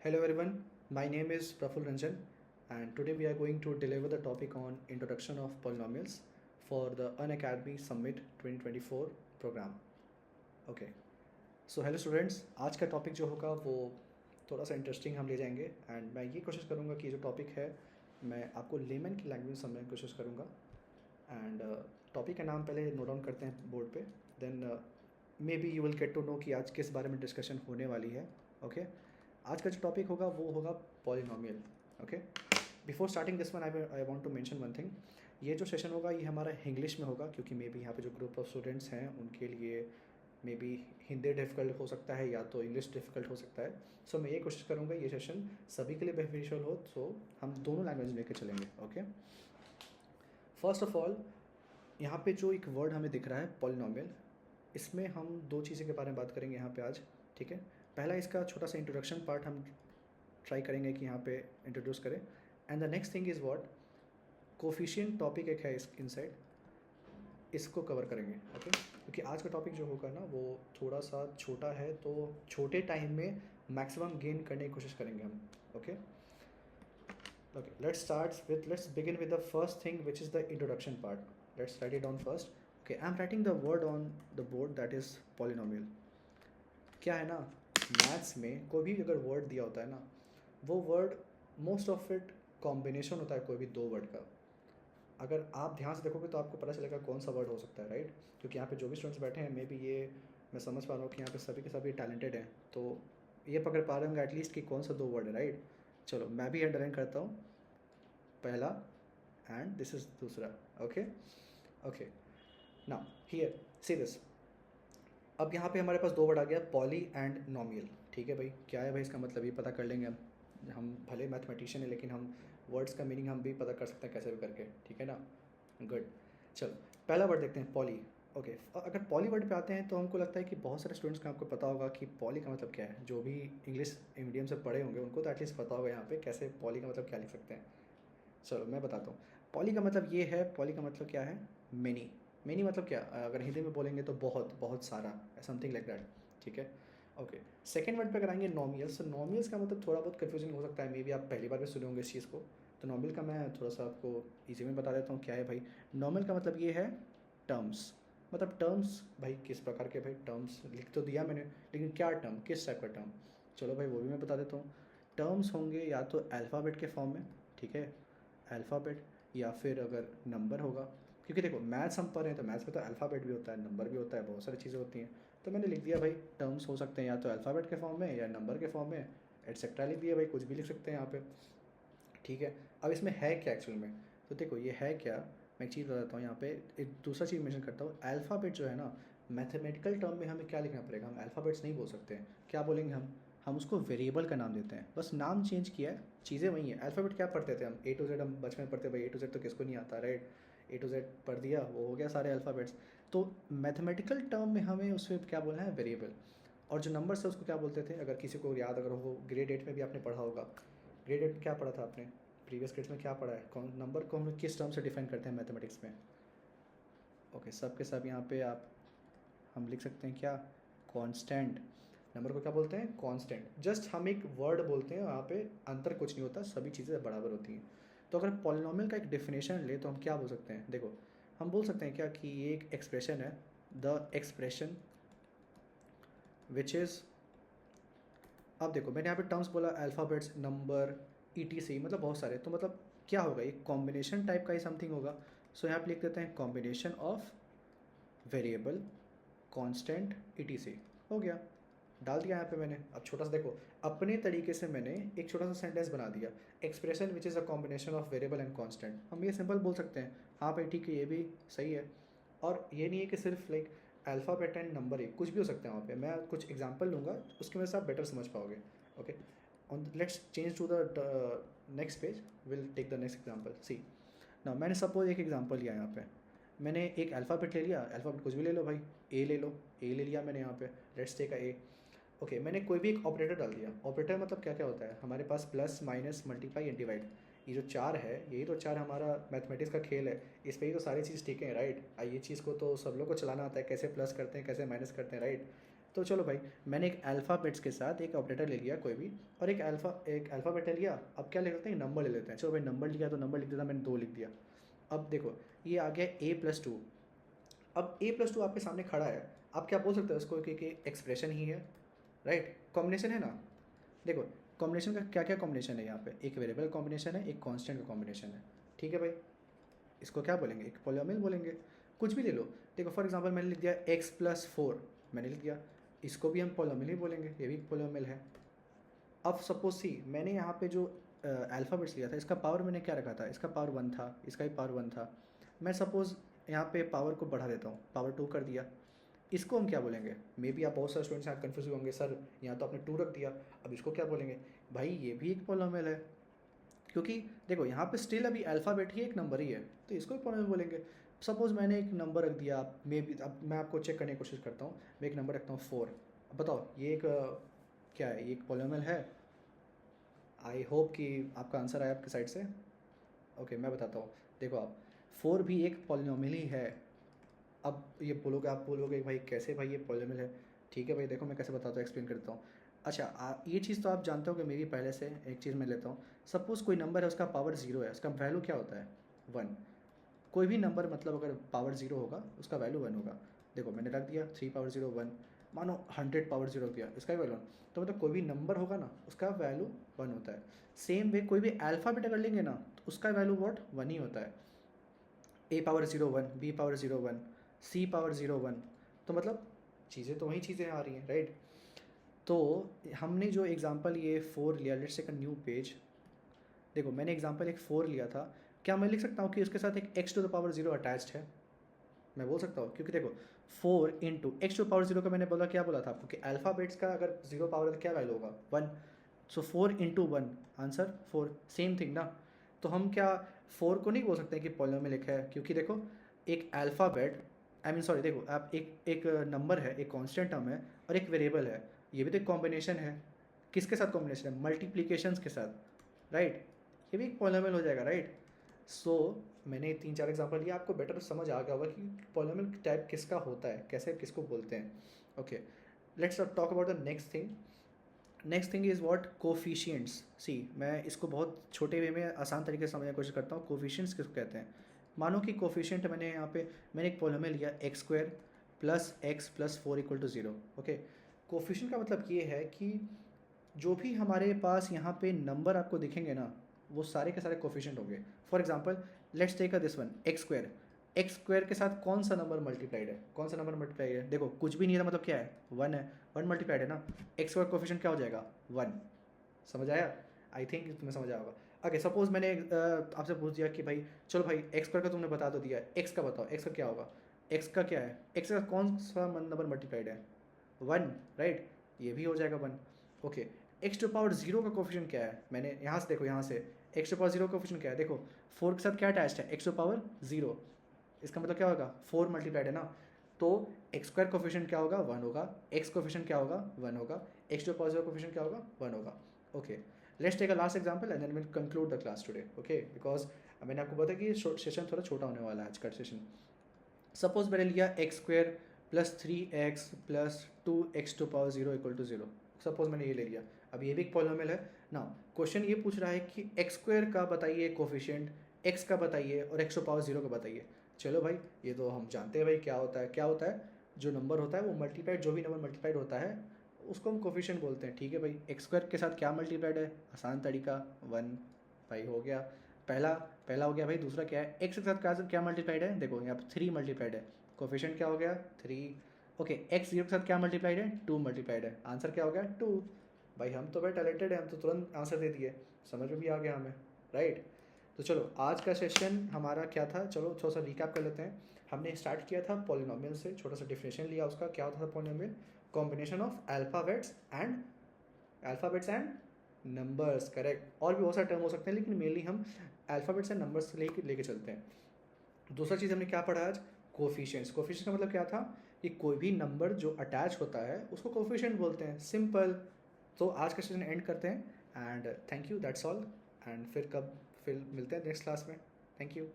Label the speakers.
Speaker 1: Hello everyone, my name is Praful Ranjan and today we are going to deliver the topic on introduction of polynomials for the Unacademy Summit 2024 program. Okay, so hello students, आज का topic जो होगा वो थोड़ा सा interesting हम ले जाएंगे एंड मैं ये कोशिश करूँगा कि जो टॉपिक है मैं आपको लेमन की लैंग्वेज में समझाने की कोशिश करूँगा एंड टॉपिक का नाम पहले नोट डाउन करते हैं बोर्ड पे then may be you will get to know कि आज किस बारे में डिस्कशन होने वाली है. ओके आज का जो टॉपिक होगा वो होगा polynomial. Okay before starting this one I want to mention one thing. ये जो सेशन होगा ये हमारा इंग्लिश में होगा क्योंकि मे बी यहाँ पे जो ग्रुप ऑफ स्टूडेंट्स हैं उनके लिए मे बी हिंदी डिफ़िकल्ट हो सकता है या तो इंग्लिश डिफ़िकल्ट हो सकता है. सो मैं ये कोशिश करूँगा ये सेशन सभी के लिए बेनिफिशियल हो, सो हम दोनों लैंग्वेज लेके चलेंगे. ओके फर्स्ट ऑफ ऑल यहाँ पे जो एक वर्ड हमें दिख रहा है पॉलिनोमियल, इसमें हम दो चीज़ें के बारे में बात करेंगे यहाँ पे आज. ठीक है, पहला इसका छोटा सा इंट्रोडक्शन पार्ट हम ट्राई करेंगे कि यहाँ पे इंट्रोड्यूस करें and the next thing is what coefficient topic एक है इस इनसाइड, इसको कवर करेंगे. ओके क्योंकि आज का टॉपिक जो होगा ना वो थोड़ा सा छोटा है, तो छोटे टाइम में मैक्सिमम गेन करने की कोशिश करेंगे हम. Okay okay let's begin with the first thing, which is the introduction part. Let's write it down first. Okay, I'm writing the word on the board, that is polynomial. क्या है ना, maths में कोई भी अगर वर्ड दिया होता है ना, वो word most of it combination होता है कोई भी दो वर्ड का. अगर आप ध्यान से देखोगे तो आपको पता चलेगा कौन सा वर्ड हो सकता है, राइट. क्योंकि यहाँ पे जो भी स्टूडेंट्स बैठे हैं मे बी ये मैं समझ पा रहा हूँ कि यहाँ पे सभी के सभी टैलेंटेड हैं, तो ये पकड़ पा रहे होंगे एटलीस्ट कि कौन सा दो वर्ड है, राइट. चलो मैं भी अंडरलाइन करता हूँ, पहला एंड दिस इज दूसरा. Okay okay now here see this. अब यहाँ पे हमारे पास दो वर्ड आ गया, पॉली एंड नॉमियल. ठीक है भाई, क्या है भाई इसका मतलब ये पता कर लेंगे हम भले मैथमेटिशियन है लेकिन हम वर्ड्स का मीनिंग हम भी पता कर सकते हैं कैसे भी करके. ठीक है ना, गुड. चलो पहला वर्ड देखते हैं, पॉली. ओके अगर पॉली वर्ड पे आते हैं तो हमको लगता है कि बहुत सारे स्टूडेंट्स को आपको पता होगा कि पॉली का मतलब क्या है. जो भी इंग्लिश मीडियम से पढ़े होंगे उनको तो एटलीस्ट पता होगा यहाँ पे कैसे पॉली का मतलब क्या लिख सकते हैं. चलो मैं बताता हूँ. पॉली का मतलब ये है, पॉली का मतलब क्या है, मेनी. मेनी मतलब क्या, अगर हिंदी में बोलेंगे तो बहुत, बहुत सारा, समथिंग लाइक दैट. ठीक है ओके. सेकेंड वर्ड पे कराएंगे नॉमियल्स. तो नॉमियल्स का मतलब थोड़ा बहुत कन्फ्यूजन हो सकता है, मे बी आप पहली बार भी सुने होंगे इस चीज़ को. तो नॉमियल का मैं थोड़ा सा आपको इजी में बता देता हूँ क्या है भाई. नॉमियल का मतलब ये है टर्म्स. मतलब टर्म्स भाई किस प्रकार के, भाई टर्म्स लिख तो दिया मैंने लेकिन क्या टर्म, किस टाइप का टर्म. चलो भाई वो भी मैं बता देता हूँ. टर्म्स होंगे या तो अल्फ़ाबेट के फॉर्म में, ठीक है, अल्फ़ाबेट, या फिर अगर नंबर होगा. क्योंकि देखो मैथ्स हम पढ़ रहे हैं तो मैथ्स में तो अल्फ़ाबेट भी होता है, नंबर भी होता है, बहुत सारी चीज़ें होती हैं. तो मैंने लिख दिया भाई टर्म्स हो सकते हैं या तो अल्फ़ाबेट के फॉर्म में या नंबर के फॉर्म में, एटसेट्रा लिख दिया भाई, कुछ भी लिख सकते हैं यहाँ पे. ठीक है, अब इसमें है क्या एक्चुअल में, तो देखो ये है क्या, मैं एक चीज़ बताता हूँ यहाँ पे. एक दूसरा चीज़ मेंशन करता हूँ, अल्फ़ाबेट जो है ना मैथमेटिकल टर्म में हमें क्या लिखना पड़ेगा, हम अल्फ़ाबेट्स नहीं बोल सकते हैं. क्या बोलेंगे हम उसको वेरिएबल का नाम देते हैं, बस नाम चेंज किया है, चीज़ें वही हैं. अल्फ़ाबेट क्या पढ़ते थे हम, ए टू जेड, हम बचपन में पढ़ते भाई, ए टू जेड तो किसको नहीं आता, राइट. ए टू जेड पढ़ दिया, वो हो गया सारे अल्फ़ाबेट्स. तो मैथमेटिकल टर्म में हमें उसमें क्या बोलना है, वेरिएबल. और जो नंबर्स है उसको क्या बोलते थे, अगर किसी को याद अगर हो, ग्रेड 8 में भी आपने पढ़ा होगा. ग्रेड 8 में क्या पढ़ा था आपने, प्रीवियस ग्रेड्स में क्या पढ़ा है, कौन नंबर को हम किस टर्म से डिफाइन करते हैं मैथमेटिक्स में. ओके सब के सब यहाँ पे आप हम लिख सकते हैं क्या, कांस्टेंट. नंबर को क्या बोलते हैं, कांस्टेंट. जस्ट हम एक वर्ड बोलते हैं, वहाँ पे अंतर कुछ नहीं होता, सभी चीज़ें बराबर होती हैं. तो अगर पॉलिनोमियल का एक डेफिनेशन ले तो हम क्या बोल सकते हैं, देखो हम बोल सकते हैं क्या कि ये एक एक्सप्रेशन है, द एक्सप्रेशन विच इज़. अब देखो मैंने यहाँ पे टर्म्स बोला, अल्फ़ाबेट्स, नंबर, ई मतलब बहुत सारे, तो मतलब क्या होगा, एक कॉम्बिनेशन टाइप का ही समथिंग होगा. सो यहाँ पे लिख देते हैं कॉम्बिनेशन ऑफ वेरिएबल, कांस्टेंट, ई हो गया, डाल दिया यहाँ पे मैंने. अब छोटा सा देखो अपने तरीके से मैंने एक छोटा सा सेंटेंस बना दिया, expression which is a combination of variable and constant. हम ये सिंपल बोल सकते हैं, हाँ भाई ठीक है ये भी सही है. और ये नहीं है कि सिर्फ लाइक अल्फ़ाबेट एंड नंबर, एक कुछ भी हो सकता है वहाँ पे. मैं कुछ एग्जांपल लूँगा उसकी वजह से आप बेटर समझ पाओगे. Okay on let's change to the next page, will take the next example. See ना मैंने सपोज एक एग्जांपल लिया यहाँ पे, मैंने एक अल्फ़ाबेट ले लिया, अल्फ़ाबेट कुछ भी ले लो भाई, ए ले लो, ए ले लिया मैंने यहाँ पे, let's take a A. Okay मैंने कोई भी एक ऑपरेटर डाल दिया. ऑपरेटर मतलब क्या क्या होता है हमारे पास, plus minus multiply and divide. ये जो चार है, यही तो चार हमारा मैथमेटिक्स का खेल है, इस पर ही तो सारी चीज़ ठीक है, राइट. ये चीज़ को तो सब लोग को चलाना आता है, कैसे प्लस करते हैं कैसे माइनस करते हैं, राइट. तो चलो भाई, मैंने एक अल्फ़ाबेट्स के साथ एक ऑपरेटर ले लिया कोई भी, और एक अल्फ़ाबेट ले लिया। अब क्या ले लेते हैं, नंबर ले लेते हैं। चलो भाई, नंबर लिया तो नंबर लिख देता, मैंने 2 लिख दिया। अब देखो, ये आ गया a+2। अब a+2 आपके सामने खड़ा है, आप क्या बोल सकते हो उसको कि एक्सप्रेशन ही है, राइट? कॉम्बिनेशन है ना। देखो, कॉम्बिनेशन का क्या क्या कॉम्बिनेशन है यहाँ पे, एक वेरिएबल कॉम्बिनेशन है, एक कांस्टेंट का कॉम्बिनेशन है, ठीक है भाई। इसको क्या बोलेंगे, एक पॉलिनोमियल बोलेंगे। कुछ भी ले लो, देखो फॉर एग्जांपल मैंने लिख दिया x+4, मैंने लिख दिया, इसको भी हम पॉलिनोमियल ही बोलेंगे, ये भी पॉलिनोमियल है। अब सपोज सी, मैंने यहाँ पे जो अल्फ़ाबेट्स लिया था, इसका पावर मैंने क्या रखा था, इसका पावर 1 था, इसका भी पावर 1 था। मैं सपोज़ यहाँ पे पावर को बढ़ा देता हूँ, पावर 2 कर दिया। इसको हम क्या बोलेंगे? मे बी आप बहुत सारे स्टूडेंट्स यहाँ कन्फ्यूज होंगे, सर यहाँ तो आपने 2 रख दिया, अब इसको क्या बोलेंगे? भाई ये भी एक पॉलिनोमियल है, क्योंकि देखो यहाँ पे स्टिल अभी अल्फ़ाबेट ही एक नंबर ही है, तो इसको भी पॉलिनोमियल बोलेंगे। सपोज़ मैंने एक नंबर रख दिया, मे बी, अब मैं आपको चेक करने की कोशिश करता हूँ। मैं एक नंबर रखता हूँ 4। अब बताओ ये एक क्या है, ये एक पॉलिनोमियल है? आई होप कि आपका आंसर आया आपकी साइड से। ओके, मैं बताता हूँ। देखो आप, 4 भी एक पॉलिनोमियल ही है। अब ये बोलोगे, आप बोलोगे भाई कैसे भाई ये पॉलिनोमियल है? ठीक है भाई, देखो मैं कैसे बताता हूँ, एक्सप्लेन करता हूँ। अच्छा, ये चीज़ तो आप जानते हो कि मेरी पहले से। एक चीज़ मैं लेता हूँ, सपोज़ कोई नंबर है, उसका पावर 0 है, उसका वैल्यू क्या होता है? 1। कोई भी नंबर मतलब अगर पावर 0 होगा, उसका वैल्यू 1 होगा। देखो मैंने रख दिया 3 पावर 0 1, मानो 100 पावर 0 किया, इसका भी वैल्यू 1। तो मतलब कोई भी नंबर होगा ना, उसका वैल्यू 1 होता है। सेम वे कोई भी अल्फ़ाबेट अगर लेंगे ना, तो उसका वैल्यू वॉट 1 ही होता है। a power 0 1, b power 0 1, c power 0 1। तो मतलब चीज़ें तो वही चीज़ें आ रही हैं, राइट? तो हमने जो एग्जांपल ये 4 लिया, let's take a new page. देखो मैंने एग्जांपल एक 4 लिया था, क्या मैं लिख सकता हूँ कि उसके साथ एक x to the power 0 attached है? मैं बोल सकता हूँ, क्योंकि देखो 4 इंटू एक्स टू पावर 0 का मैंने बोला, क्या बोला था आपको कि अल्फ़ाबेट्स का अगर 0 पावर है तो क्या वैल्यू होगा? 1। सो 4 इंटू 1, आंसर 4। सेम थिंग ना। तो हम क्या 4 को नहीं बोल सकते कि पॉलिनोमियल लिखा है? क्योंकि देखो एक अल्फ़ाबेट, आई मीन सॉरी, देखो आप एक एक नंबर है, एक कांस्टेंट टर्म है, और एक वेरिएबल है, ये भी तो एक कॉम्बिनेशन है। किसके साथ कॉम्बिनेशन है? मल्टीप्लिकेशंस के साथ, राइट? ये भी एक पॉलिनोमियल हो जाएगा, राइट? सो मैंने 3-4 एग्जांपल दिया, आपको बेटर समझ आ गया होगा कि पॉलिनोमियल टाइप किसका होता है, कैसे किसको बोलते हैं। Okay, let's talk about the next thing. Next thing is what? Coefficients. See, मैं इसको बहुत छोटे वे में आसान तरीके से समझने की कोशिश करता हूँ। कोफिशिएंट्स किसको कहते हैं? मानो कि कोफिशिएंट मैंने यहाँ पे मैंने एक पॉलिनोमियल लिया x² plus x plus 4 equal to 0। Okay, coefficient का मतलब ये है कि जो भी हमारे पास यहाँ पे नंबर आपको दिखेंगे ना, वो सारे के सारे कोफिशिएंट होंगे। For example let's take this one, x² के साथ कौन सा नंबर मल्टीप्लाइड है? कौन सा नंबर मल्टीप्लाइड है? देखो कुछ भी नहीं है, मतलब क्या है? 1 है। 1 मल्टीप्लाइड है ना, x² कोफिशिएंट क्या हो जाएगा? 1। समझ आया? आई थिंक तुम्हें समझ आया होगा। ओके, सपोज मैंने आपसे पूछ दिया कि भाई चलो भाई x² का तुमने बता तो दिया, x का बताओ, x का क्या होगा? x का क्या है? x का कौन सा नंबर मल्टीप्लाइड है? 1, राइट? ये भी हो जाएगा 1। ओके, एक्स टू पावर 0 का कोफिशिएंट क्या है? मैंने यहाँ से देखो, यहाँ से एक्स टू पावर 0 का कोफिशिएंट क्या है? देखो 4 के साथ क्या अटैच्ड है? X to power 0। इसका मतलब क्या होगा? 4 मल्टीप्लाइड है ना, तो x² कोफिशिएंट क्या होगा? 1 होगा। x कोफिशिएंट क्या होगा? 1 होगा। एक्स टू पावर 0 कोफिशिएंट क्या होगा? 1 होगा। Okay, let's take a last example and then will conclude the class today. Okay, because मैंने आपको बताया कि ये सेशन थोड़ा छोटा होने वाला है आज का सेशन। सपोज मैंने लिया x² plus 3x plus 2x to power 0 equal to 0। Suppose मैंने ये ले लिया। अब ये भी एक पॉलिनोमियल है ना। क्वेश्चन ये पूछ रहा है कि x² का बताइए कोफिशिएंट, x का बताइए, और x टू पावर 0 का बताइए। चलो भाई, ये तो हम जानते हैं भाई क्या होता है। क्या होता है? जो नंबर होता है वो मल्टीप्लाइड, जो भी नंबर मल्टीप्लाइड होता है उसको हम कोफिशिएंट बोलते हैं। ठीक है भाई, x² के साथ क्या मल्टीप्लाइड है? आसान तरीका 1। भाई हो गया पहला। पहला हो गया भाई। दूसरा क्या है? x के साथ क्या मल्टीप्लाइड है? देखो यहाँ पर 3 मल्टीप्लाइड है, कोफिशिएंट क्या हो गया? 3। ओके, x 0 के साथ क्या मल्टीप्लाइड है? 2 मल्टीप्लाइड है, आंसर क्या हो गया? 2। भाई हम तो भाई टैलेंटेड है, हम तो तुरंत आंसर दे दिए, समझ में भी आ गया हमें, राइट? तो चलो आज का सेशन हमारा क्या था, चलो थोड़ा सा रिकैप कर लेते हैं। हमने स्टार्ट किया था पॉलिनोमियल से, छोटा सा डिफिनेशन लिया उसका। क्या होता था polynomial? Combination of alphabets and numbers, correct. और भी बहुत सारे टर्म हो सकते हैं, लेकिन मेनली हम अल्फ़ाबेट्स एंड नंबर्स लेके चलते हैं। दूसरा चीज़ हमने क्या पढ़ा आज? कोफिशिएंट्स। कोफिशिएंट का मतलब क्या था? कि कोई भी नंबर जो अटैच होता है उसको कोफिशिएंट बोलते हैं, सिंपल। तो आज का सेशन एंड करते हैं and thank you, that's all. And फिर मिलते हैं नेक्स्ट क्लास में। Thank you.